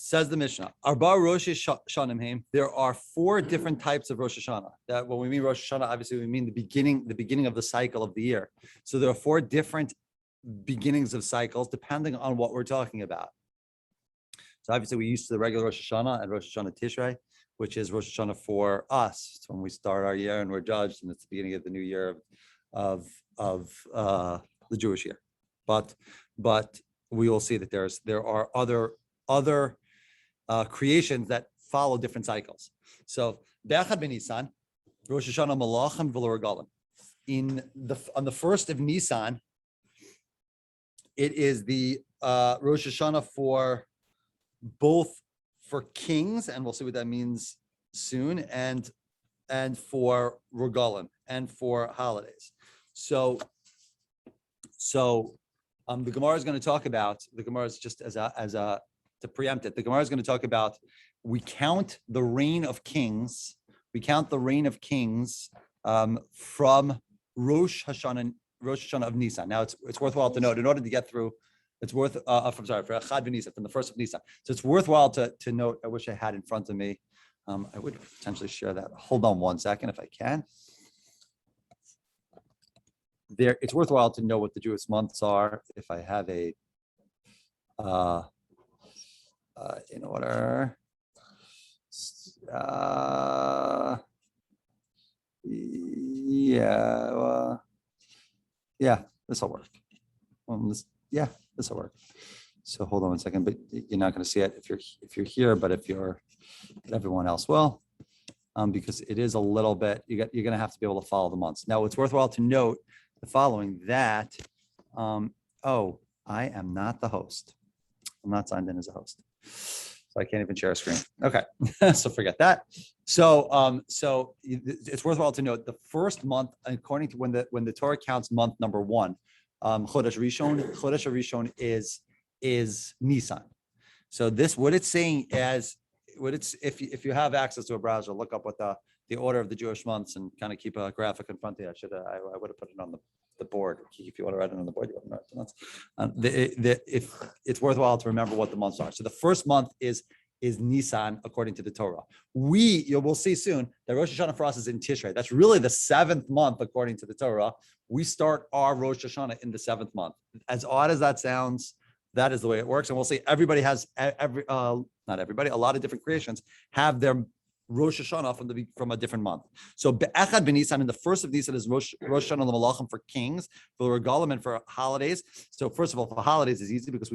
Says the Mishnah, Arba Rosh Hashanah. There are 4 different types of Rosh Hashanah. That when we mean Rosh Hashanah, obviously we mean the beginning of the cycle of the year. So there are 4 different beginnings of cycles depending on what we're talking about. So obviously we're used to the regular Rosh Hashanah and Rosh Hashanah Tishrei, which is Rosh Hashanah for us. It's when we start our year and we're judged, and it's the beginning of the new year of the Jewish year. But we will see that there are other creations that follow different cycles. So Be'achad b'Nisan, Rosh Hashanah Malachim v'lo Regalim. On the first of Nisan, it is the Rosh Hashanah for kings, and we'll see what that means soon, and for Regalim and for holidays. So the Gemara is going to talk about, the Gemara is just as a to preempt it, the Gemara is going to talk about, we count the reign of kings from Rosh Hashanah of Nisan. Now it's worthwhile to note, in order to get through, for Echad b'Nisan, from the first of Nisan. So it's worthwhile to note. I wish I had in front of me. I would potentially share that. Hold on one second if I can. It's worthwhile to know what the Jewish months are. If I have a in order. This will work. This will work. So hold on one second, but you're not going to see it if you're here, but everyone else will, because it is a little bit. You're going to have to be able to follow the months. Now, it's worthwhile to note the following: that I am not the host. I'm not signed in as a host, so I can't even share a screen. Okay, so forget that. So it's worthwhile to note the first month, according to when the Torah counts month number 1, Chodesh Rishon is Nisan. So what it's saying is, if you have access to a browser, look up what the order of the Jewish months and kind of keep a graphic in front of you. I would have put it on the board. If you want to write it on the board, you want to write the months. If it's worthwhile to remember what the months are. So the first month is Nisan according to the Torah. We'll see soon that Rosh Hashanah for us is in Tishrei. That's really the 7th month according to the Torah. We start our Rosh Hashanah in the 7th month. As odd as that sounds, that is the way it works. And we'll see everybody has not everybody, a lot of different creations have their Rosh Hashanah from a different month. So Be'echad b'Nisan, in the first of Nisan, is Rosh Hashanah l'Malachim for kings, for Regalim, and for holidays. So first of all, for holidays is easy because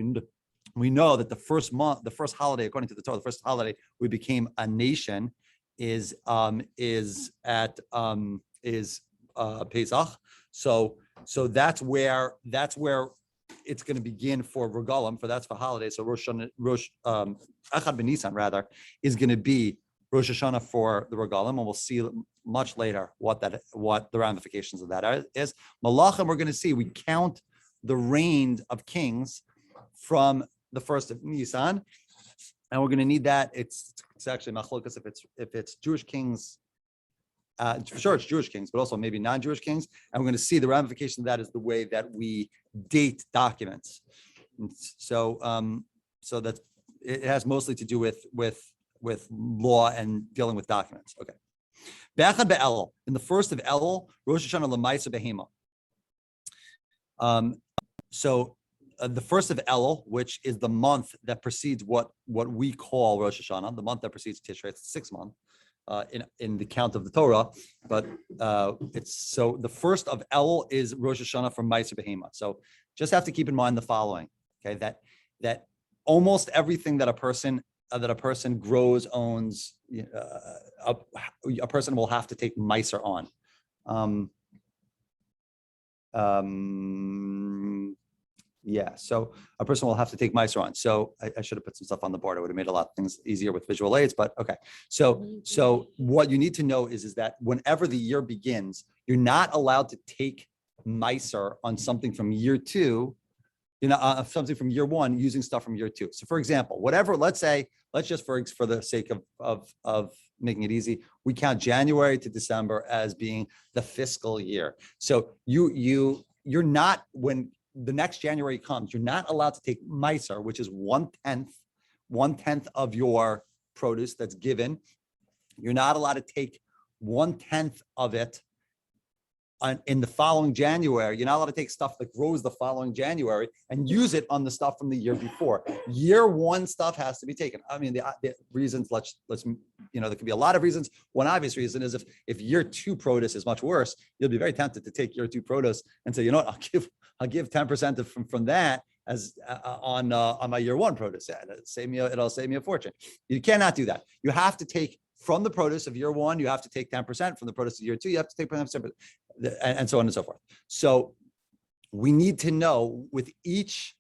we know that the first holiday, according to the Torah, the first holiday we became a nation is Pesach. So that's where it's going to begin for Regalim, that's for holidays. So Echad b'Nisan rather is going to be Rosh Hashanah for the Regalim, and we'll see much later what the ramifications of that is. Malachim, we're going to see, we count the reign of kings from the first of Nisan, and we're going to need that. It's actually machlokas if it's Jewish kings. For sure, it's Jewish kings, but also maybe non-Jewish kings, and we're going to see the ramification of that is the way that we date documents. And so that it has mostly to do with law and dealing with documents. Okay. Be'echad be'Elul, in the first of Elul, Rosh Hashanah l'Maisa behema. So the first of Elul, which is the month that precedes what we call Rosh Hashanah, the month that precedes Tishrei, it's the 6th month in the count of the Torah, but so the first of Elul is Rosh Hashanah from Maisa behema. So just have to keep in mind the following, okay, that almost everything that a person grows, owns, a person will have to take Meiser on. So a person will have to take Meiser on. So I should have put some stuff on the board. I would have made a lot of things easier with visual aids, but okay. So what you need to know is that whenever the year begins, you're not allowed to take Meiser on something from year 2, something from year 1 using stuff from year 2. So for example, let's just for the sake of making it easy, we count January to December as being the fiscal year. So you're not, when the next January comes, you're not allowed to take Meiser, which is 1/10 1/10 of your produce that's given. You're not allowed to take 1/10 of it in the following January. You're not allowed to take stuff that grows the following January and use it on the stuff from the year before. Year one stuff has to be taken. I mean, the reasons, let's there could be a lot of reasons. One obvious reason is if year two produce is much worse, you'll be very tempted to take year two produce and say, you know what, I'll give 10% from that as on my year one produce. It'll save me a fortune. You cannot do that. You have to take from the produce of year one, you have to take 10%. From the produce of year two, you have to take 10%, and so on and so forth. So we need to know with each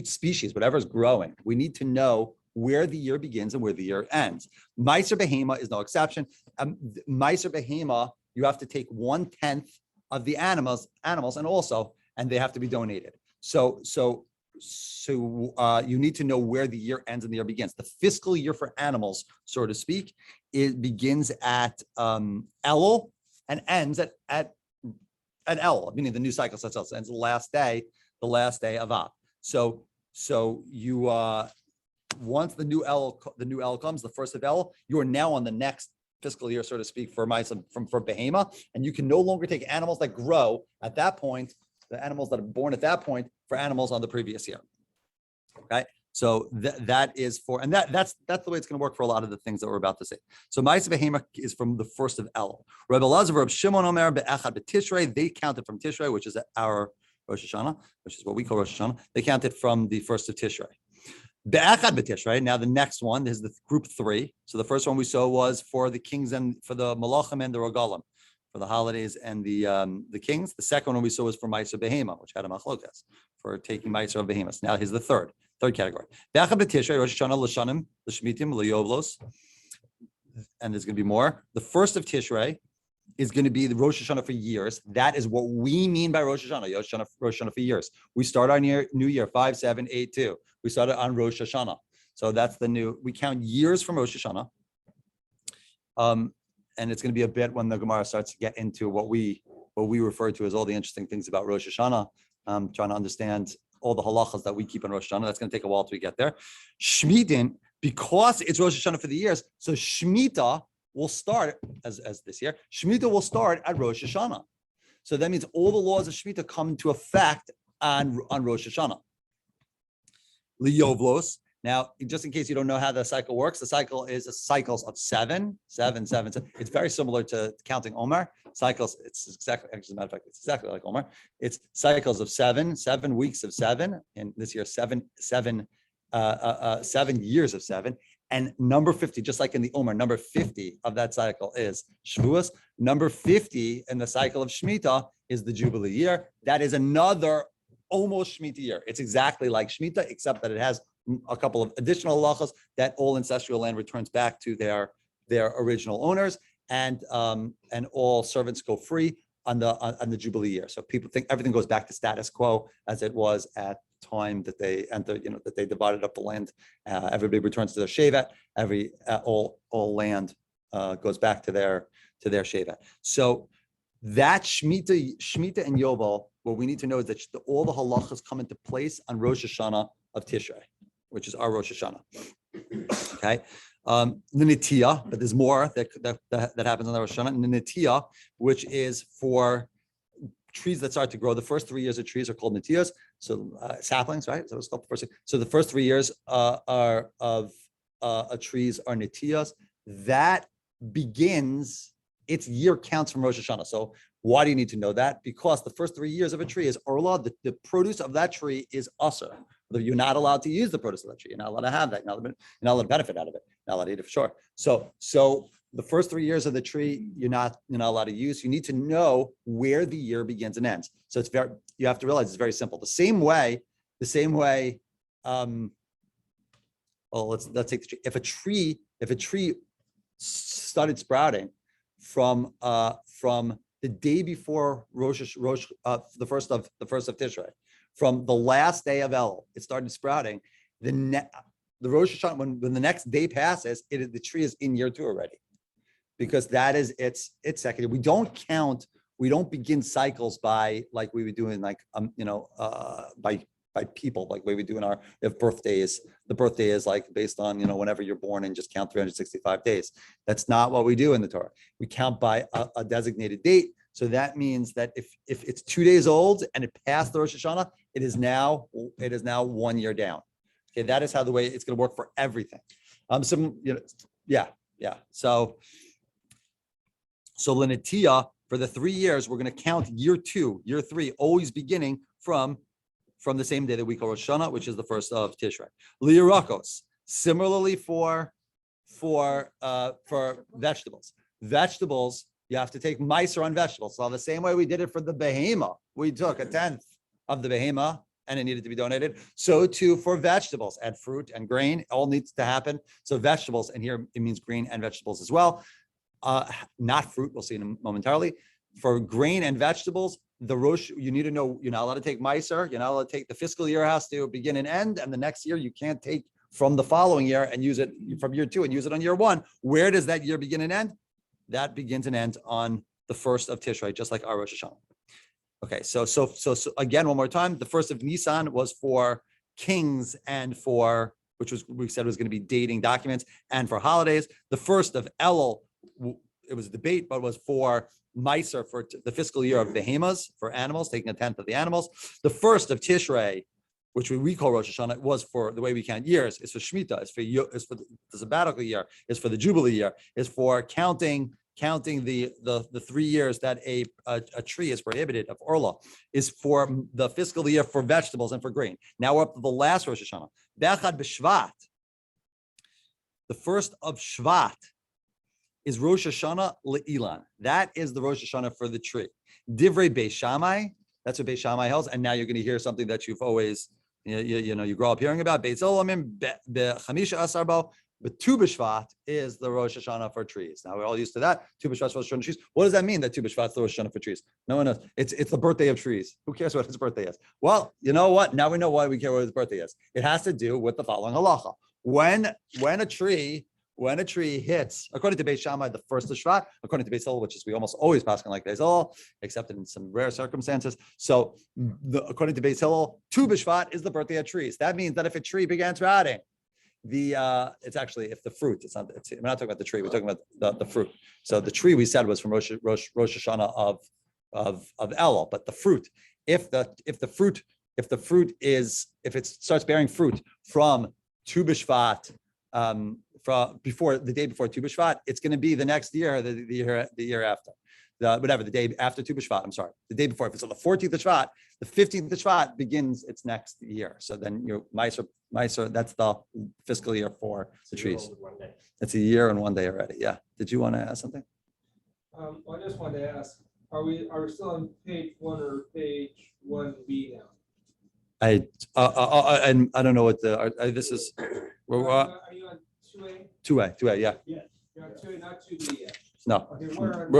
species, whatever is growing, we need to know where the year begins and where the year ends. Meiser behema is no exception. Meiser behema, you have to take 1/10 of the animals, and they have to be donated. So you need to know where the year ends and the year begins. The fiscal year for animals, so to speak, it begins at Elul and ends at Elul, meaning the new cycle starts out. So ends the last day of Av. So you once the new Elul comes, the first of Elul, you are now on the next fiscal year, so to speak, for behema, and you can no longer take animals that grow at that point, the animals that are born at that point, for animals on the previous year. Okay, so that is that's the way it's going to work for a lot of the things that we're about to say. So Ma'aseh behema is from the first of Elul. Rabbi Elazar, Rabbi Shimon Omer be'echad b'Tishrei, they counted from Tishrei, which is our Rosh Hashanah, which is what we call Rosh Hashanah. They counted from the first of Tishrei. Be'echad b'Tishrei. Now the next one is the group 3. So the first one we saw was for the kings and for the Malachim and the Regalim, for the holidays and the kings. The second one we saw was for Ma'aseh behema, which had a machlokas for taking Ma'aseh of behemoths. Now here's the third category. Be'echad b'Tishrei, Rosh Hashanah l'shanim l'shmitim l'yovlos, and there's going to be more. The first of Tishrei is going to be the Rosh Hashanah for years. That is what we mean by Rosh Hashanah. Rosh Hashanah for years. We start our new year 5782. We started on Rosh Hashanah, so that's the new. We count years from Rosh Hashanah, and it's going to be a bit when the Gemara starts to get into what we refer to as all the interesting things about Rosh Hashanah. Trying to understand all the halachas that we keep on Rosh Hashanah. That's going to take a while till we get there. Shmitin, because it's Rosh Hashanah for the years, so Shemitah will start as this year. Shemitah will start at Rosh Hashanah. So that means all the laws of Shemitah come into effect on Rosh Hashanah. Liyovlos. Now, just in case you don't know how the cycle works, the cycle is a cycles of 7. It's very similar to counting Omer. Cycles, it's exactly, as a matter of fact, it's exactly like Omer. It's cycles of 7 weeks of 7, and this year 7 years of 7. And number 50, just like in the Omer, number 50 of that cycle is Shavuos. Number 50 in the cycle of Shemitah is the Jubilee year. That is another almost Shemitah year. It's exactly like Shemitah, except that it has a couple of additional halachas that all ancestral land returns back to their original owners, and all servants go free on the Jubilee year. So people think everything goes back to status quo as it was at time that they entered, that they divided up the land. Everybody returns to their shevet. All land goes back to their shevet. So that Shemitah and Yovel, what we need to know is that all the halachas come into place on Rosh Hashanah of Tishrei, which is our Rosh Hashanah. Okay, the Nitiyah, but there's more that happens on the Rosh Hashanah. The Nitiyah, which is for trees that start to grow. The first 3 years of trees are called Nitiyahs. So saplings, right? So it's called the first. So the first 3 years are of trees are Nitiyahs. That begins. Its year counts from Rosh Hashanah. So why do you need to know that? Because the first 3 years of a tree is orla. The produce of that tree is usher. You're not allowed to use the produce of that tree. You're not allowed to have that. You're not allowed to benefit out of it. You're not allowed to eat it for sure. So the first 3 years of the tree, you're not allowed to use. You need to know where the year begins and ends. So you have to realize it's very simple. The same way. Let's take the tree. If a tree started sprouting from the day before the first of Tishrei, from the last day of Elul, it started sprouting. The Rosh Hashanah, when the next day passes, the tree is in year 2 already, because that is its second year. We don't begin cycles by like we were doing by by people, like the way we do if birthdays. The birthday is like based on, whenever you're born and just count 365 days. That's not what we do in the Torah. We count by a designated date. So that means that if it's 2 days old and it passed the Rosh Hashanah, it is now 1 year down. Okay, that is how the way it's going to work for everything. So Linatia, for the 3 years, we're going to count year 2, year 3, always beginning from the same day that we call Rosh Hashanah, which is the first of Tishrei. Liyarakos, similarly for vegetables. Vegetables, you have to take meiser on vegetables. So the same way we did it for the behema, we took a tenth of the behema and it needed to be donated. So too for vegetables, and fruit and grain, all needs to happen. So vegetables, and here it means grain and vegetables as well. Not fruit, we'll see momentarily. For grain and vegetables, you need to know you're not allowed to take meiser. You're not allowed to take, the fiscal year has to begin and end, and the next year you can't take from the following year and use it from year 2 and use it on year 1. Where does that year begin and end? That begins and ends on the first of Tishrei, just like our Rosh Hashanah. Okay, so again, one more time, the first of Nisan was for kings and we said was going to be dating documents and for holidays. The first of Elul, it was a debate, but was for Meiser, for the fiscal year of behemoths, for animals, taking a tenth of the animals. The first of Tishrei, which we call Rosh Hashanah, was for the way we count years, is for Shemitah, is for the sabbatical year, is for the Jubilee year, is for counting the 3 years that a tree is prohibited of Orla, is for the fiscal year for vegetables and for grain. Now we're up to the last Rosh Hashanah. Bechad b'Shvat. The first of Shvat is Rosh Hashanah le'ilan. That is the Rosh Hashanah for the tree. Divrei Beis Shammai, that's what Beis Shammai holds. And now you're going to hear something that you've always, you grow up hearing about. Beis Olamim be'chamisha asar bo. But Tu B'Shvat is the Rosh Hashanah for trees. Now we're all used to that. Tu B'Shvat is Rosh Hashanah for trees. What does that mean that Tu B'Shvat is the Rosh Hashanah for trees? No one knows. It's the birthday of trees. Who cares what his birthday is? Well, you know what? Now we know why we care what his birthday is. It has to do with the following halacha. When a tree hits, according to Beis Shammai, the first of Shvat, according to Beis Hillel, which is we almost always pass on like Beis Hillel, except in some rare circumstances. So according to Beis Hillel, Tu B'Shvat is the birthday of trees. That means that if a tree began sprouting, it's actually if the fruit, we're not talking about the tree, we're talking about the fruit. So the tree we said was from Rosh Hashanah of Elul, but the fruit, if it starts bearing fruit from Tu B'Shvat, from the day before Tu B'Shvat, it's going to be the next year, the year after. The day after Tu B'Shvat, I'm sorry, the day before. If it's on the 14th of Shvat, the 15th of Shvat begins its next year. So then your Meiser, that's the fiscal year for the trees. It's a year and 1 day already. Yeah. Did you want to ask something? Well, I just wanted to ask, are we still on page 1 or page 1B now? And I don't know what this is. Are you on 2A? 2A, yeah. Yeah. You're on 2A, not 2B yet. No, Okay,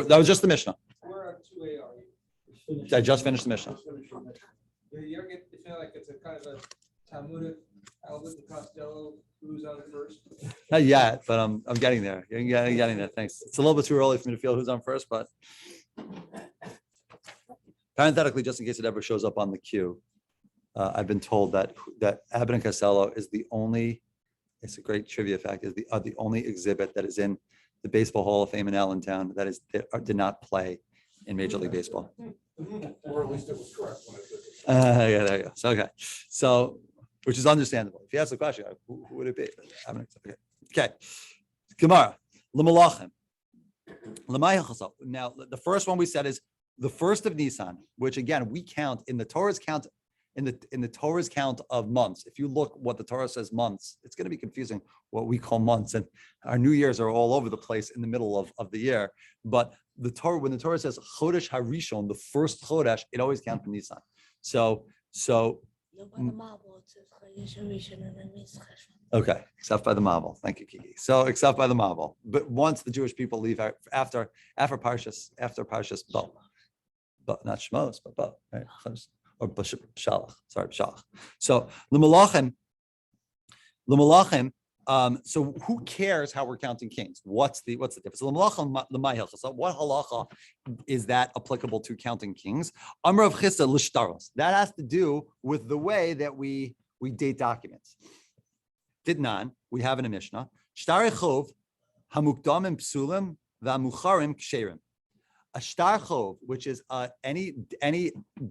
that was just the Mishnah. where on 2A are you? I just finished the Mishnah. You ever feel like it's a kind of a Talmudic Albert and Costello, who's on first? Not yet, but I'm getting there. You're getting there. Thanks. It's a little bit too early for me to feel who's on first, but parenthetically, just in case it ever shows up on the queue, I've been told that Abbott and Costello is the only. It's a great trivia fact. Is the only exhibit that is in the Baseball Hall of Fame in Allentown that did not play in Major League Baseball. Or at least it was correct when I took it. Yeah, there you go. So, okay. So, which is understandable. If you ask the question, who would it be? Okay. Gemara. L'malachim. Now, the first one we said is the first of Nisan, which again, we count in the Torah's count in the Torah's count of months. If you look what the Torah says months, it's going to be confusing what we call months. And our New Year's are all over the place in the middle of the year. But the Torah, when the Torah says Chodesh Harishon, the first Chodesh, it always counts from Nisan. So okay, except by the Mabul. Thank you, Kiki. So except by the Mabul. But once the Jewish people leave after Parshas Bo, but not Shmos, but Bo, right? Or Shalach, sorry, Shalach. So L'malachim, So who cares how we're counting kings? What's the difference? So what halacha is that applicable to counting kings? Amar of Chista l'shtaros. That has to do with the way that we date documents. Didnan, we have in a Mishnah. Shtar chov hamukdamim psulim v'amucharim ksherim. A shtar chov, which is any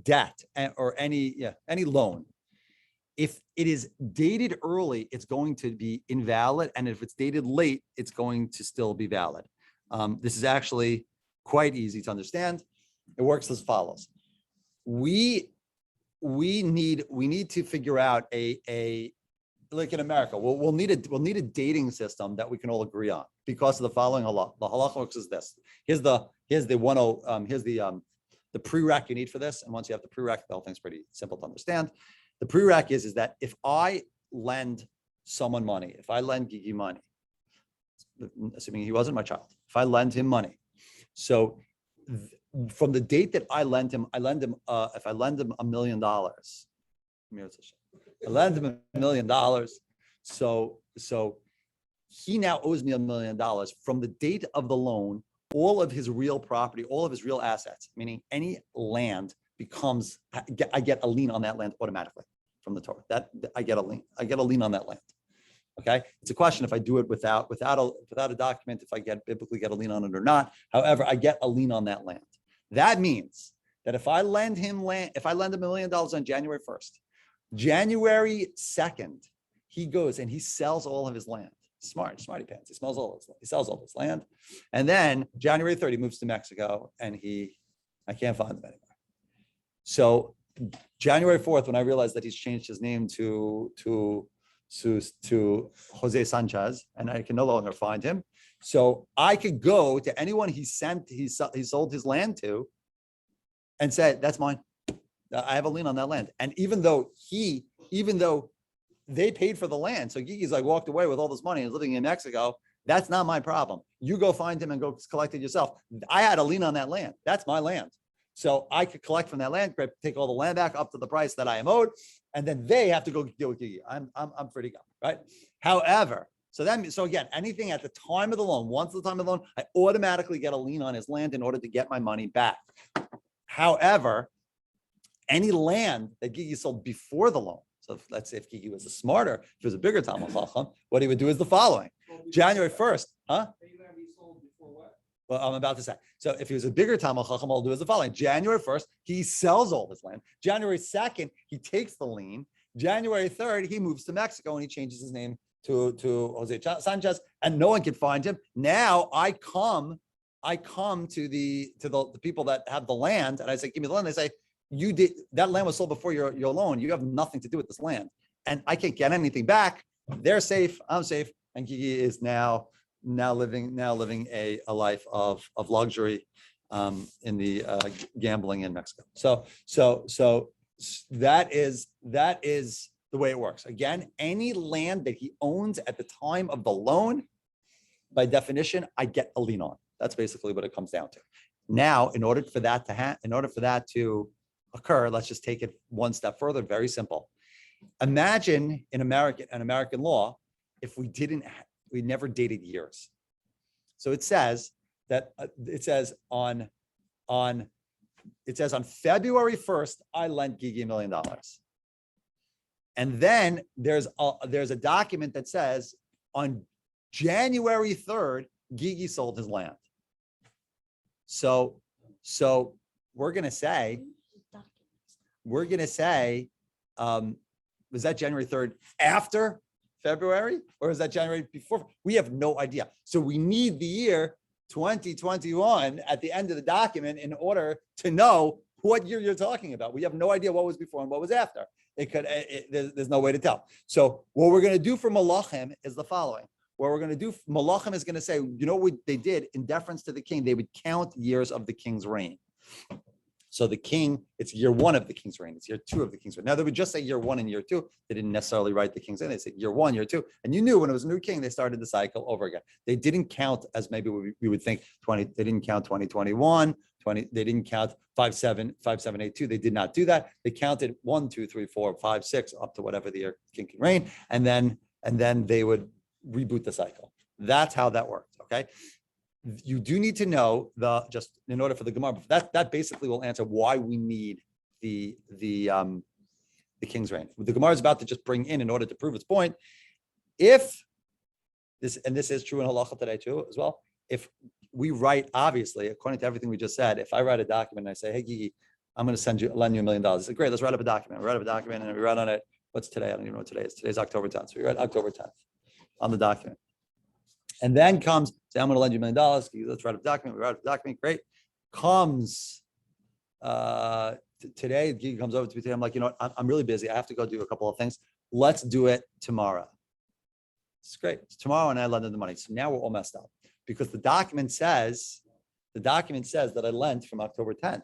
debt or any loan. If it is dated early, it's going to be invalid, and if it's dated late, it's going to still be valid. This is actually quite easy to understand. It works as follows: we need to figure out a like in America, we'll need a dating system that we can all agree on because of the following halacha. The halacha works is this. Here's the prereq you need for this, and once you have the prereq, the whole thing's pretty simple to understand. The prereq is that if I lend someone money, if I lend Gigi money, assuming he wasn't my child, if I lend him money, so from the date that I lend him, if I lend him $1 million, I lend him $1 million, so he now owes me $1 million from the date of the loan. All of his real property, all of his real assets, meaning any land, I get a lien on that land automatically from the Torah. That I get a lien on that land. Okay, it's a question if I do it without a document, if I biblically get a lien on it or not. However, I get a lien on that land. That means that if I lend him $1 million on January 1st, January 2nd, he goes and he sells all of his land. Smarty pants. He sells all his land, and then January 3rd, he moves to Mexico, and I can't find him anymore. So January 4th, when I realized that he's changed his name to Jose Sanchez, and I can no longer find him, so I could go to anyone he sold his land to, and say, "That's mine. I have a lien on that land." And even though they paid for the land, so Gigi's like walked away with all this money and is living in Mexico, that's not my problem. You go find him and go collect it yourself. I had a lien on that land. That's my land. So I could collect from that land, take all the land back up to the price that I am owed, and then they have to go deal with Gigi. I'm free to go, right? However, so again, anything at the time of the loan, once the time of the loan, I automatically get a lien on his land in order to get my money back. However, any land that Gigi sold before the loan, so let's say if Gigi was if he was a bigger Talmud Chacham, what he would do is the following. January 1st, huh? Well, I'm about to say. So if he was a bigger Talmud Chacham, I'll do is the following. January 1st, he sells all his land. January 2nd, he takes the lien. January 3rd, he moves to Mexico and he changes his name to Jose Sanchez, and no one can find him. Now I come to the people that have the land, and I say, "Give me the land." They say, "You did that land was sold before your loan. You have nothing to do with this land, and I can't get anything back." They're safe. I'm safe, and Gigi is now living a life of luxury in the gambling in Mexico. So that is the way it works. Again, any land that he owns at the time of the loan, by definition, I get a lien on. That's basically what it comes down to. Now, in order for that to occur, let's just take it one step further. Very simple. Imagine in American law, if we never dated years. So it says on February 1st, I lent Gigi $1 million. And then there's a document that says on January 3rd, Gigi sold his land. So we're gonna say, was that January 3rd after February, or is that January before? We have no idea. So we need the year 2021 at the end of the document in order to know what year you're talking about. We have no idea what was before and what was after. There's no way to tell. So what we're going to do for Malachim is the following. What we're going to do, Malachim is going to say, you know what they did in deference to the king? They would count years of the king's reign. So the king, it's year 1 of the king's reign. It's year 2 of the king's reign. Now they would just say year 1 and year 2. They didn't necessarily write the king's reign. They said year 1, year 2. And you knew when it was a new king, they started the cycle over again. They didn't count as maybe we would think 20. They didn't count 2021, 20. They didn't count 5782. They did not do that. They counted 1, 2, 3, 4, 5, 6 up to whatever the year king can reign. And then they would reboot the cycle. That's how that works. Okay. You do need to know just in order for the Gemara, that basically will answer why we need the king's reign. The Gemara is about to just bring in order to prove its point. If this, and this is true in halacha today too, as well. If we write, obviously, according to everything we just said, if I write a document and I say, hey, Gigi, I'm going to lend you $1 million. I say, great, let's write up a document. We write up a document and we write on it. What's today? I don't even know what today is. Today's October 10th. So we write October 10th on the document. And then comes, say, I'm going to lend you $1 million. Let's write up a document. We write up a document. Great. Comes today, Gigi comes over to me today. I'm like, you know what? I'm really busy. I have to go do a couple of things. Let's do it tomorrow. It's great. It's tomorrow and I lend him the money. So now we're all messed up because the document says that I lent from October 10th,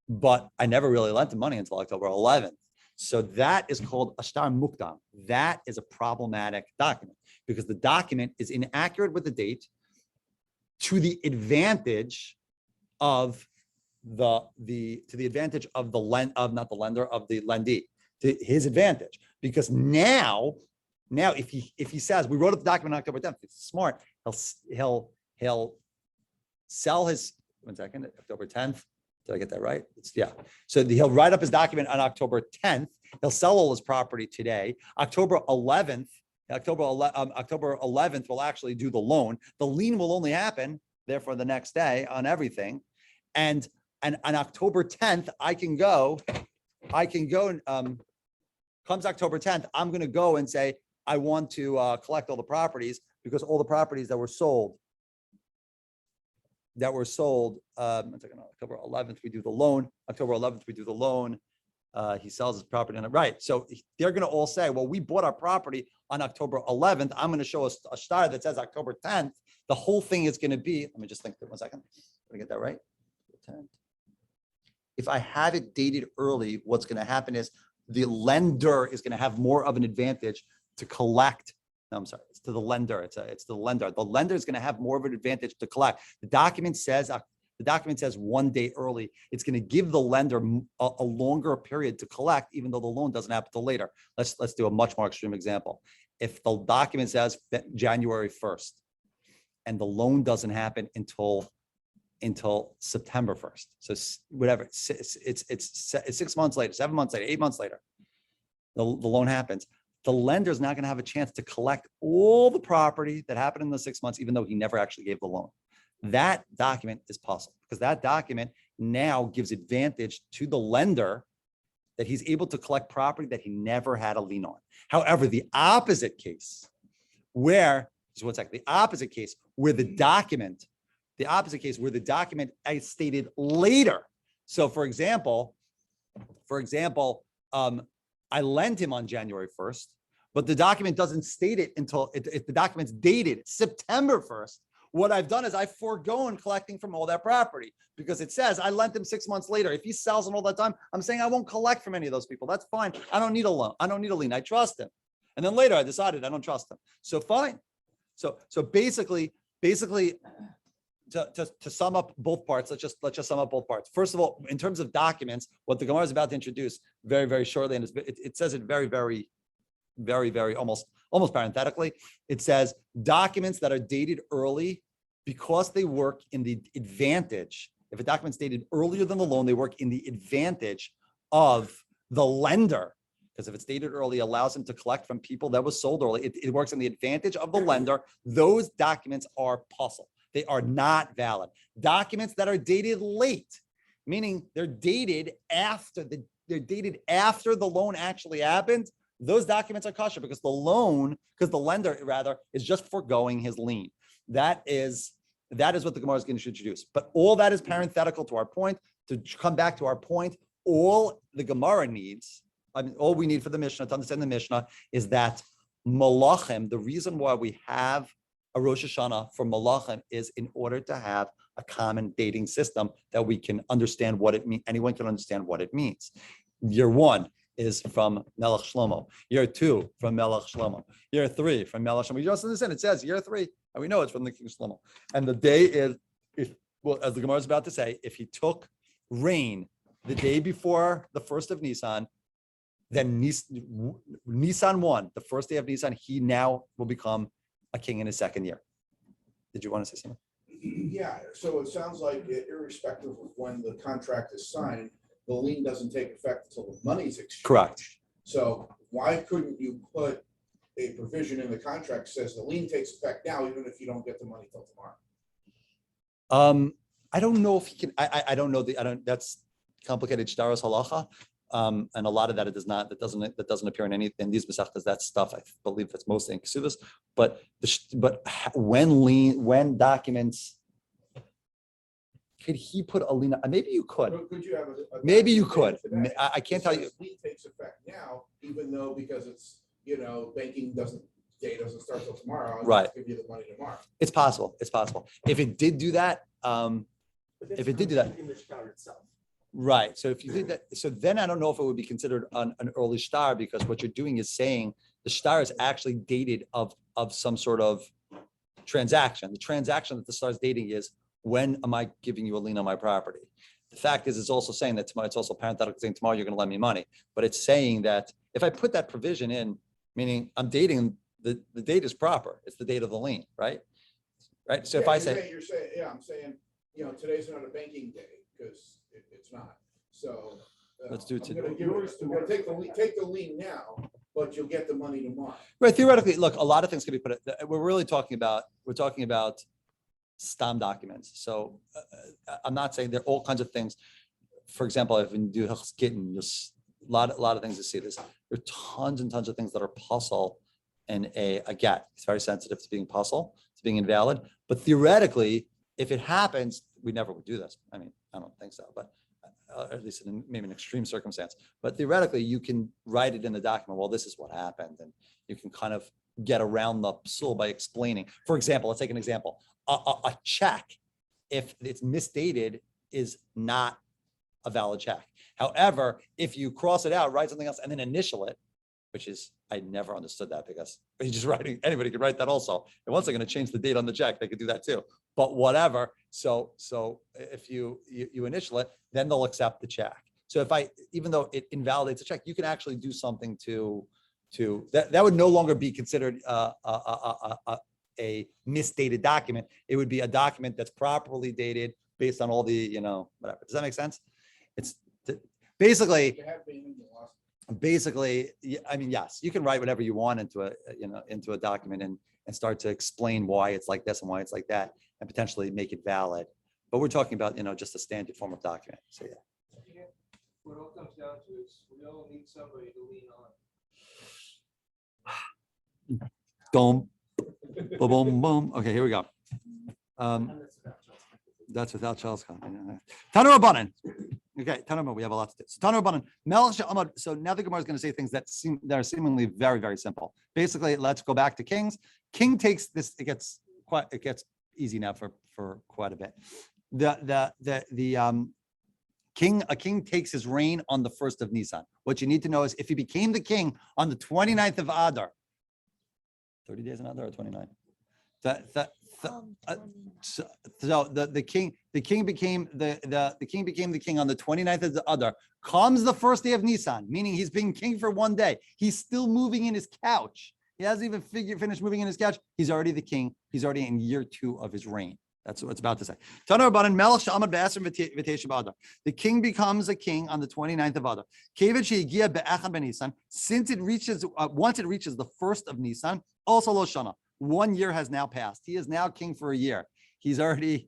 but I never really lent the money until October 11th. So that is called ashtar mukdam. That is a problematic document because the document is inaccurate with the date to the advantage of the lendee, to his advantage. Because now if he says we wrote up the document on October 10th, it's smart. He'll sell his October 10th. Did I get that right? So he'll write up his document on October 10th. He'll sell all his property today. October 11th will actually do the loan. The lien will only happen, therefore, the next day on everything. And on October 10th, comes October 10th, I'm going to go and say, I want to collect all the properties because all the properties that were sold, October 11th, we do the loan. October 11th, we do the loan. He sells his property on it. Right. So they're going to all say, well, we bought our property on October 11th. I'm going to show a star that says October 10th. The whole thing is going to be, let me just think for 1 second. Did I get that right? 10th. If I have it dated early, what's going to happen is the lender is going to have more of an advantage to collect. No, I'm sorry. It's to the lender. It's the lender. The lender is going to have more of an advantage to collect. The document says 1 day early. It's going to give the lender a longer period to collect, even though the loan doesn't happen till later. Let's do a much more extreme example. If the document says January 1st, and the loan doesn't happen until September 1st, so whatever, it's 6 months later, 7 months later, 8 months later, the loan happens. The lender is not going to have a chance to collect all the property that happened in the 6 months, even though he never actually gave the loan. That document is possible because that document now gives advantage to the lender that he's able to collect property that he never had a lien on. However, the opposite case where the document is stated later. So for example, I lent him on January 1st, but the document doesn't state it until if the document's dated September 1st. What I've done is I've foregone collecting from all that property because it says I lent him 6 months later. If he sells in all that time, I'm saying I won't collect from any of those people. That's fine. I don't need a loan. I don't need a lien. I trust him. And then later I decided I don't trust him. So fine. So basically, to sum up both parts, let's just sum up both parts. First of all, in terms of documents, what the Gemara is about to introduce very, very shortly, and it says it very, very, very, very almost parenthetically, it says documents that are dated early because they work in the advantage. If a document's dated earlier than the loan, they work in the advantage of the lender. Because if it's dated early, it allows him to collect from people that was sold early. It works in the advantage of the lender. Those documents are puzzle. They are not valid. Documents that are dated late, meaning they're dated after the loan actually happened. Those documents are kosher because the lender rather is just foregoing his lien. That is what the Gemara is going to introduce. But all that is parenthetical to our point. To come back to our point, all the Gemara needs, all we need for the Mishnah to understand the Mishnah is that Malachim, the reason why we have a Rosh Hashanah for Malachim is in order to have a common dating system that we can understand what it means. Anyone can understand what it means. Year 1 is from Melech Shlomo. Year 2 from Melech Shlomo. Year 3 from Melech Shlomo. You just understand, it says year 3, and we know it's from the King Shlomo. And the day is, as the Gemara is about to say, if he took rain the day before the 1st of Nisan, then Nisan 1, the first day of Nisan, he now will become a king in his second year. Did you want to say something? Yeah, so it sounds like irrespective of when the contract is signed, the lien doesn't take effect until the money's exchanged. Correct. So why couldn't you put a provision in the contract that says the lien takes effect now, even if you don't get the money till tomorrow? I don't know if he can, I don't know that's complicated shtaros halacha. And a lot of that that doesn't appear in any in these mesachtas. That stuff I believe that's mostly in Kesubos. But when documents, could he put a lien? Maybe you could. Could you have Maybe you could. I can't tell you. Lien takes effect now, even though because it's banking day doesn't start till tomorrow. I'll Right. just give you the money tomorrow. It's possible. It's possible. If it did do that, if it did do that. In the shtar itself. Right. So if you did that, so then I don't know if it would be considered an early shtar, because what you're doing is saying the shtar is actually dated of some sort of transaction. The transaction that the shtar is dating is, when am I giving you a lien on my property? The fact is, it's also saying that tomorrow, it's also parenthetical saying tomorrow you're going to lend me money. But it's saying that if I put that provision in, meaning I'm dating, the date is proper. It's the date of the lien, right? Right. So if I say, I'm saying, today's not a banking day because it's not. So Let's do it I'm gonna take the lien now, but you'll get the money tomorrow. right, theoretically, look, a lot of things can be put. We're talking about stam documents. So I'm not saying there are all kinds of things. For example, if you do Hilchos, just a lot of things to see this. There are tons and tons of things that are puzzle and a get. It's very sensitive to being puzzle, to being invalid. But theoretically, if it happens, we never would do this. I mean, I don't think so, but at least in maybe an extreme circumstance. But theoretically, you can write it in the document. Well, this is what happened, and you can kind of get around the psul by explaining. For example, let's take an example. A check, if it's misdated, is not a valid check. However, if you cross it out, write something else, and then initial it, which is, I never understood that, because you're just writing, anybody could write that also. And once they're going to change the date on the check, they could do that too. But whatever. So if you initial it, then they'll accept the check. So even though it invalidates a check, you can actually do something to that would no longer be considered a misdated document. It would be a document that's properly dated based on all the, whatever. Does that make sense? It's basically, I mean, yes, you can write whatever you want into a document and start to explain why it's like this and why it's like that, and potentially make it valid. But we're talking about, just a standard form of document. So yeah. What it all comes down to is we all need somebody to lean on. Boom, boom, boom. Okay, here we go. That's without Charles Khan. Tanu Rabbanan. Okay, Tanu Rabbanan, we have a lot to do. So Tanu Rabbanan, Melech She'amad. So now the Gemara is going to say things that are seemingly very, very simple. Basically, let's go back to kings. King takes this. It gets easy now for quite a bit. A king takes his reign on the 1st of Nisan. What you need to know is if he became the king on the 29th of Adar, 30 days in Adar or 29? So the king became the king on the 29th of the Adar. Comes the first day of Nisan, meaning he's been king for one day. He's still moving in his couch. He hasn't even finished moving in his couch. He's already the king. He's already in year 2 of his reign. That's what it's about to say. The king becomes a king on the 29th of Adar. Since it reaches, once it reaches the 1st of Nisan, also Lo Shana. 1 year has now passed. He is now king for a year. He already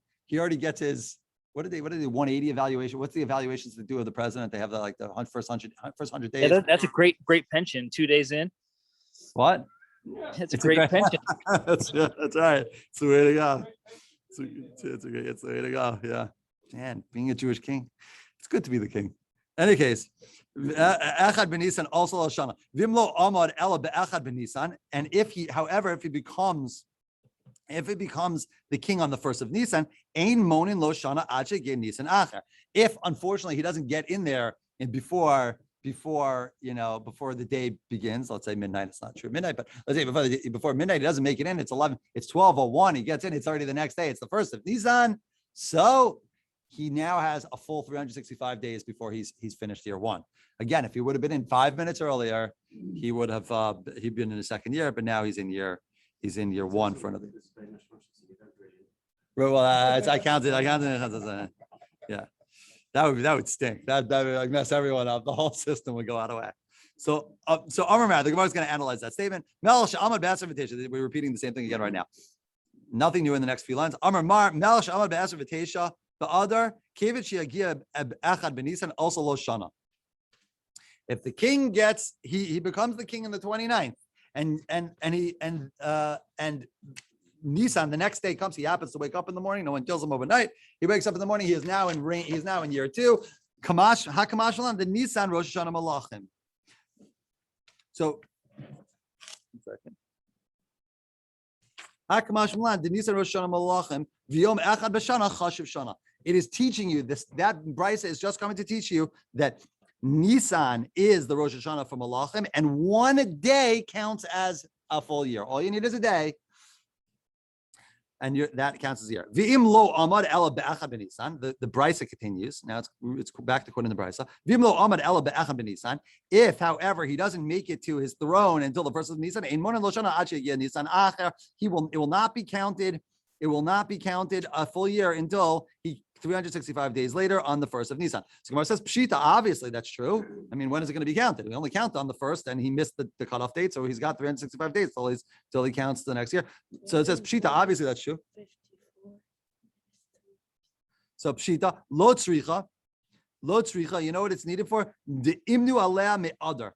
gets his, what did they 180 evaluation? What's the evaluations to do with the president? They have the first 100 days. Yeah, that's a great pension. 2 days in. What? It's a great pension. That's right. It's the way to go. It's the way to go. Yeah. Man, being a Jewish king, it's good to be the king. In any case, Echad b'Nisan also Hoshana. Vimlo Amad Ela be'Echad b'Nisan. And if he becomes the king on the 1st of Nisan, Ein Monin Lo Shana Ache Ge Nisan Acher. If unfortunately he doesn't get in there and before the day begins, let's say midnight, it's not true midnight, but let's say before midnight, he doesn't make it in, it's 12:01, he gets in, it's already the next day, it's the 1st of Nisan. So he now has a full 365 days before he's finished year one. Again, if he would have been in 5 minutes earlier, he would have he'd been in his second year, but now he's in year one for another. Well, I counted. Yeah, that would stink. That would like mess everyone up. The whole system would go out of whack. So Amar Mad, the Gemara is going to analyze that statement. Melch Amad B'Aser V'Teisha. We're repeating the same thing again right now. Nothing new in the next few lines. Amar Mar Melch Amad B'Aser V'Teisha. The other Kivit Sheyagia Echad B'Nisan also Lo Shana. If the king gets, he becomes the king in the 29th, and Nisan the next day comes. He happens to wake up in the morning. No one kills him overnight. He wakes up in the morning. He is now in rain. He is now in year 2. Kamash Hakamash the Nisan Rosh Hashanah Malachim. So, 1 second. Hakamash the Nisan Rosh Hashanah Malachim V'yom Echad B'Shana Chashiv Shana. It is teaching you this. That Brisa is just coming to teach you that Nisan is the Rosh Hashanah for Malachim, and 1 day counts as a full year. All you need is a day, and that counts as a year. V'im lo amad ela be'echad b'Nisan. The Brisa continues. Now it's back to quoting the Brisa. V'im lo amad ela be'echad b'Nisan. If, however, he doesn't make it to his throne until the first of Nisan, ein monen lo shana ad she'yeh Nisan acher. It will not be counted. It will not be counted a full year until 365 days later on the first of Nisan. So Gemara says, Pshita, obviously that's true. I mean, when is it going to be counted? We only count on the first, and he missed the cutoff date, so he's got 365 days till he counts the next year. So it says, Pshita, obviously that's true. So Pshita, lo tzricha, you know what it's needed for? The imnu alea me'adar.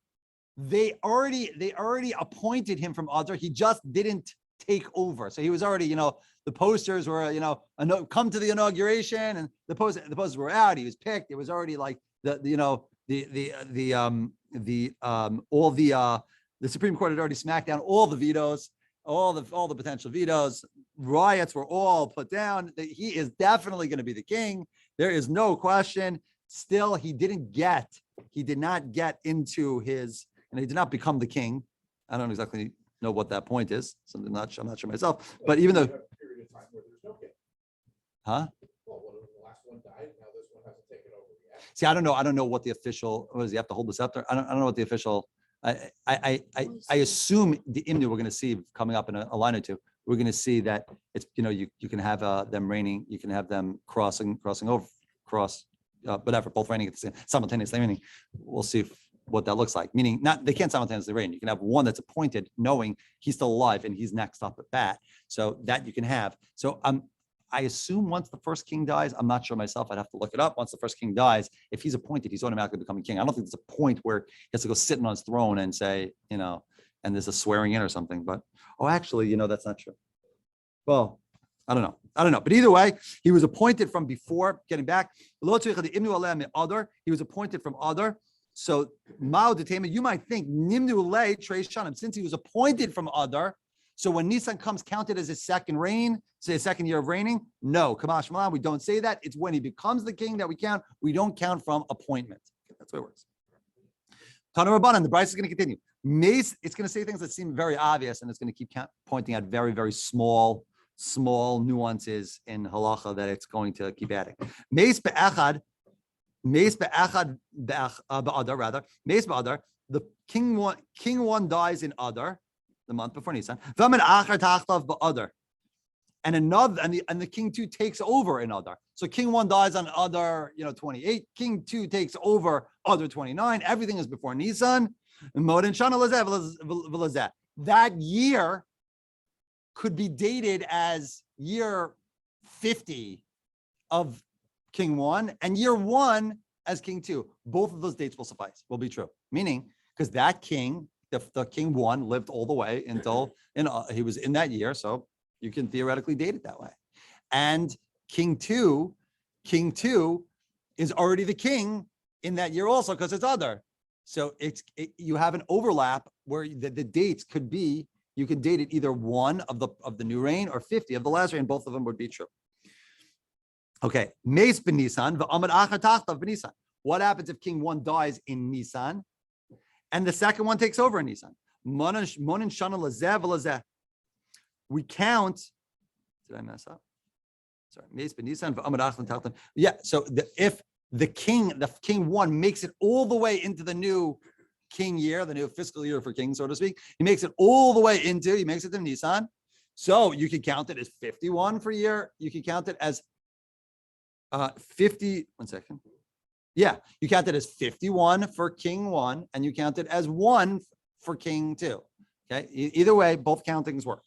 They already appointed him from Adar. He just didn't take over. So he was already, the posters were, come to the inauguration, and the posters were out. He was picked. It was already like the Supreme Court had already smacked down all the vetoes, all the potential vetoes. Riots were all put down. He is definitely going to be the king. There is no question. Still, he did not get into his, and he did not become the king. I don't exactly know what that point is. I'm not sure myself. But even though, period of time where there's no king. huh? Well, the last one died. Now this one hasn't taken over yet. See, I don't know what the official. What does he have to hold the scepter? I don't know what the official. I assume the imnu we're going to see coming up in a line or two. We're going to see that it's you can have them reigning. You can have them crossing over, whatever, both reigning at the same simultaneously. Meaning, we'll see what that looks like. Meaning, they can't simultaneously reign. You can have one that's appointed, knowing he's still alive and he's next up at bat. So that you can have. So I assume once the first king dies, I'm not sure myself. I'd have to look it up. Once the first king dies, if he's appointed, he's automatically becoming king. I don't think there's a point where he has to go sitting on his throne and say, and there's a swearing in or something. But actually, that's not true. Well, I don't know. But either way, he was appointed from before. Getting back, he was appointed from Adar. So Mao Detema, you might think Nimnu Le Trei Shanim, since he was appointed from Adar. So when Nisan comes, counted as his second reign, say his second year of reigning. No, Kamash Malan, we don't say that. It's when he becomes the king that we count. We don't count from appointment. That's what it works. Tana Rabbanan, the Bryce is going to continue. Mace, it's going to say things that seem very obvious, and it's going to keep pointing at very, very small nuances in halacha that it's going to keep adding. Mace be'achad ba'adar, rather. Mace ba'adar, the king one dies in Adar, the month before Nisan. And the king 2 takes over in Adar. So king 1 dies on Adar 28. King 2 takes over Adar 29. Everything is before Nisan. That year could be dated as year 50 of king 1 and year 1 as king 2. Both of those dates will be true. Meaning, because that king, the king 1 lived all the way until he was in that year, so you can theoretically date it that way. And king 2 is already the king in that year also because it's Adar. So you have an overlap where the dates could be, you could date it either 1 of the new reign or 50 of the last reign. Both of them would be true. Okay, Meis ben Nisan, v'amad achar tachtav ben Nisan. What happens if king 1 dies in Nisan and the second one takes over in Nisan? Monin shana lazeh v'lazeh. We count. Did I mess up? sorry, Meis b'Nisan v'Amar Achlan Tachtan. Yeah, so if the king one makes it all the way into the new king year, the new fiscal year for kings, so to speak, he makes it all the way into, he makes it to Nisan. So you can count it as 51 for a year. You can count it as 50, one second. Yeah, you count it as 51 for king one, and you count it as 1 for king 2. Okay, either way, both countings work.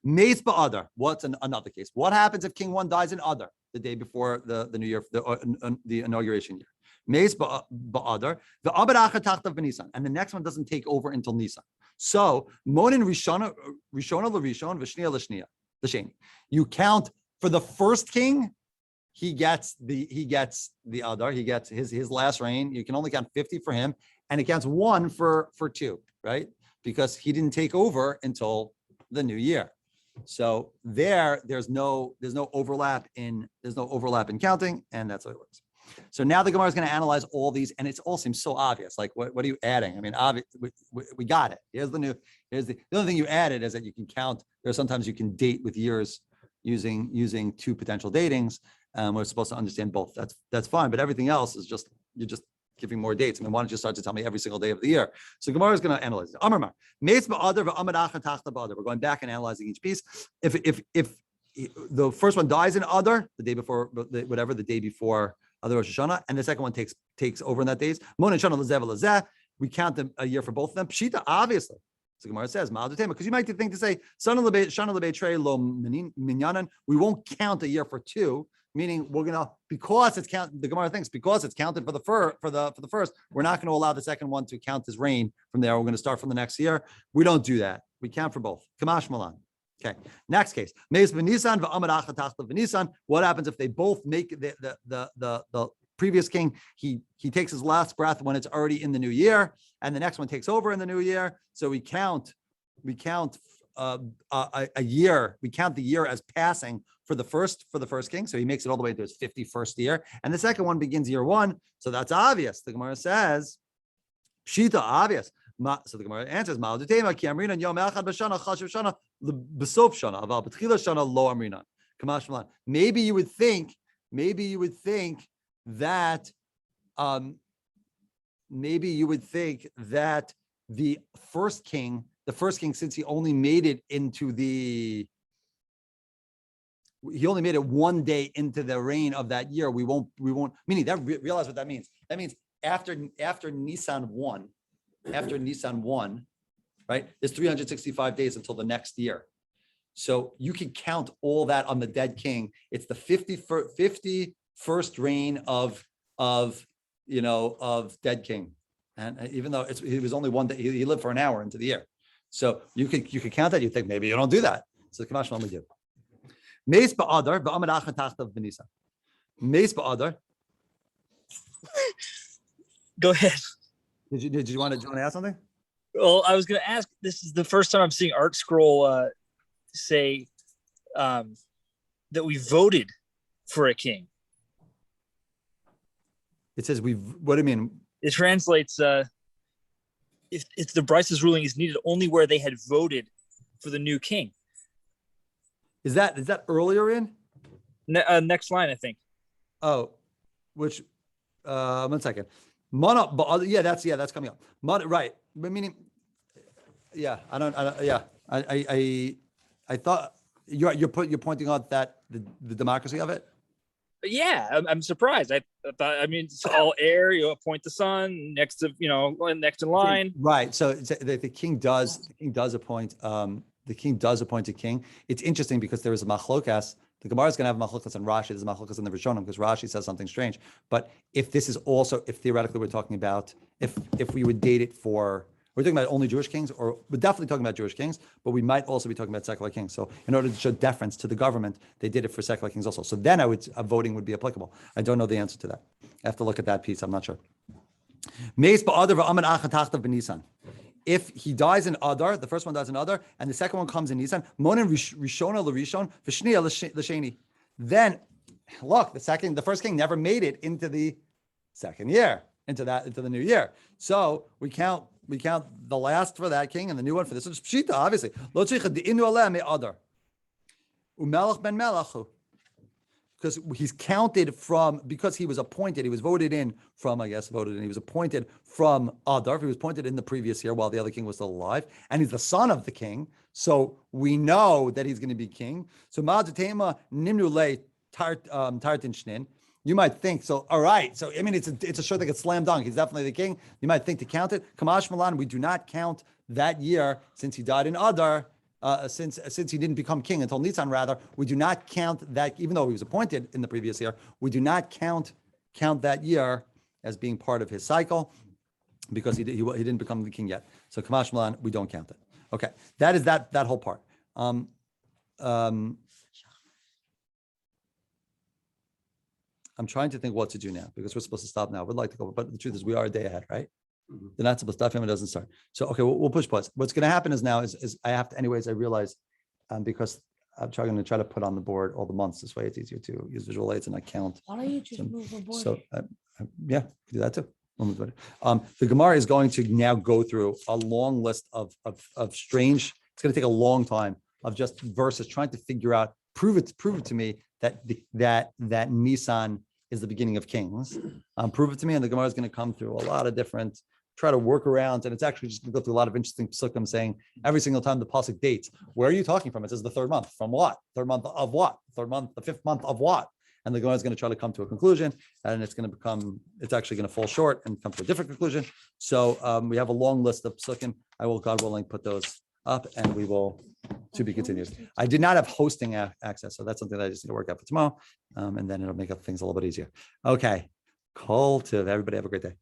Meis ba'adar. What's another case? What happens if king 1 dies in Adar, the day before the new year, the inauguration year? Meis ba'adar. The abad acha tachtav b'Nisan, and the next one doesn't take over until Nisan. So monin rishona l'rishon v'shniya l'shniya l'sheni. You count for the first king. He gets the Adar. He gets his last reign. You can only count 50 for him, and it counts 1 for 2, right? Because he didn't take over until the new year. So there's no overlap in counting, and that's how it works. So now the Gemara is going to analyze all these, and it all seems so obvious. Like, what are you adding? I mean, we got it. Here's the only thing you added is that you can count. There's sometimes you can date with years using 2 potential datings. We're supposed to understand both. That's fine, but everything else is you're just giving more dates. I mean, why don't you start to tell me every single day of the year? So Gemara is going to analyze it. We're going back and analyzing each piece. If the first one dies in Adar, the day before, the day before Adar Rosh Hashanah, and the second one takes over in that days, we count them a year for both of them. Pshita, obviously. So Gemara says, because you might think to say, we won't count a year for 2. Meaning we're gonna, because it's counted, the Gemara thinks because it's counted for the first, we're not going to allow the second one to count as reign from there. We're going to start from the next year. We don't do that. We count for both. Kamash Malan. Okay. Next case. What happens if they both make the previous king? He takes his last breath when it's already in the new year, and the next one takes over in the new year. So we count a year. We count the year as passing for the first king. So he makes it all the way to his 51st year. And the second one begins year 1. So that's obvious. The Gemara says, Pshita, obvious. So the Gemara answers, maybe you would think that the first king, since he only made it he only made it 1 day into the reign of that year. We won't, meaning that realize what that means. That means after Nisan 1, right? There's 365 days until the next year. So you can count all that on the dead king. It's the 51st reign of dead king. And even though he was only 1 day, he lived for an hour into the year. So you could count that. You think maybe you don't do that. So Kamash Malan we do. Meis ba'adar v'amad acha tachtav b'Nisan. Meis ba'adar. Go ahead. Did you want to ask something? Well, I was going to ask. This is the first time I'm seeing Art Scroll say that we voted for a king. It says what do you mean? It translates if the Bryce's ruling is needed only where they had voted for the new king. Is that earlier in? Next line, I think. Oh, which 1 second. That's coming up. Right. But meaning, yeah, I thought you're pointing out that the democracy of it. Yeah, I'm surprised. I thought, it's all air. You appoint the son next in line. Right. So the king does appoint. The king does appoint a king. It's interesting because there is a machlokas. The Gemara is going to have a machlokas on Rashi. There's a machlokas on the Rishonim because Rashi says something strange. But if this is also, if theoretically we're talking about, if we would date it for, we're talking about only Jewish kings, or we're definitely talking about Jewish kings, but we might also be talking about secular kings. So in order to show deference to the government, they did it for secular kings also. So then voting would be applicable. I don't know the answer to that. I have to look at that piece. I'm not sure. If he dies in Adar, the first one dies in Adar, and the second one comes in Nisan, monin rishona l'rishon v'shniya l'sheni. Then, look, the first king never made it into the second year, into the new year. So we count the last for that king and the new one for this. So it's pshita, obviously. Lo tzricha de'inu aleh me'adar. Umelech ben Melech. Because he's counted from, because he was appointed, he was voted in from, he was appointed from Adar. He was appointed in the previous year while the other king was still alive. And he's the son of the king. So we know that he's going to be king. So Ma'adatema Nimnu Le Tartin Shnin. You might think, so, all right. So, I mean, it's a sure thing, it's slam dunk. He's definitely the king. You might think to count it. Kamash Malan, we do not count that year since he died in Adar. Since he didn't become king until Nisan, rather, we do not count that, even though he was appointed in the previous year, we do not count that year as being part of his cycle because he didn't become the king yet. So Kamash Malan, we don't count it. Okay, that is that whole part. I'm trying to think what to do now because we're supposed to stop now. I would like to go, but the truth is we are a day ahead, right? They're not supposed to. Daf Yomi doesn't start. So okay, we'll push pause. What's going to happen is now is I have to, anyways. I realize because I'm going to try to put on the board all the months. This way, it's easier to use visual aids and not count. Why don't you just move the board? So yeah, do that too. The Gemara is going to now go through a long list of strange. It's going to take a long time of just verses trying to figure out. Prove it to me that Nisan is the beginning of Kings. Prove it to me, and the Gemara is going to come through a lot of different. Try to work around, and it's actually just going to go through a lot of interesting psukim saying every single time the pasuk dates, where are you talking from? It says the third month. From what? Third month of what? Third month, the fifth month of what? And the Gemara is going to try to come to a conclusion, and it's actually going to fall short and come to a different conclusion. So we have a long list of psukim. I will, God willing, put those up, and we will to be continued. I did not have hosting access, so that's something that I just need to work out for tomorrow, and then it'll make up things a little bit easier. Okay, call to everybody. Have a great day.